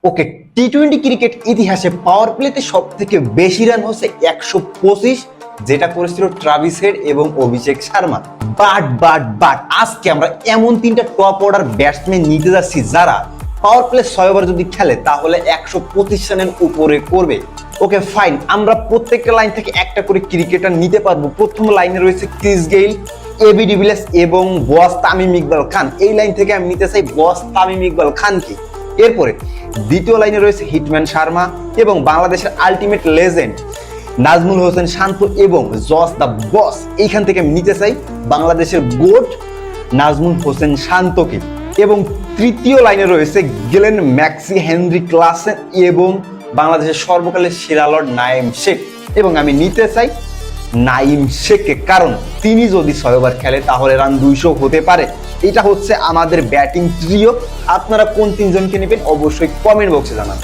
ওকে, টি-20 cricket ইতিহাসে পাওয়ার প্লেতে সব থেকে বেশি রান হচ্ছে 125, যেটা করেছিল ট্রাভিস হেড এবং অভিষেক শর্মা। বাট আজকে আমরা এমন তিনটা টপ অর্ডার ব্যাটসম্যান নিতে যাচ্ছি যারা পাওয়ার প্লে 6 ওভার যদি খেলে তাহলে 125 রানের উপরে করবে। ওকে ফাইন, আমরা প্রত্যেকটা লাইন থেকে একটা করে ক্রিকেটার নিতে পারবো। প্রথম লাইনে রয়েছে ক্রিস গেইল, এবি ডিভিলিয়ার্স এবং বস তামিম ইকবাল খান। এই লাইন থেকে আমি নিতে চাই বস তামিম ইকবাল খানকে। এরপরে দ্বিতীয় লাইনে রয়েছে হিটম্যান শর্মা এবং বাংলাদেশের আলটিমেট লেজেন্ড নাজমুল হোসেন শান্ত এবং জস দ্য বস। এইখান থেকে আমি নিতে চাই বাংলাদেশের গোট নাজমুল হোসেন শান্তকে। এবং তৃতীয় লাইনে রয়েছে গেলেন ম্যাক্সি হেনরি ক্লাসেন এবং বাংলাদেশের সর্বকালের সেরা লর্ড নাইম শেখ। এবং আমি নিতে চাই নাইম শেখকে, কারণ তিনি যদি 6 ওভার খেলে তাহলে রান 200 হতে পারে। এটা হচ্ছে আমাদের ব্যাটিং ট্রিও। আপনারা কোন তিনজনকে নেবেন অবশ্যই কমেন্ট বক্সে জানান।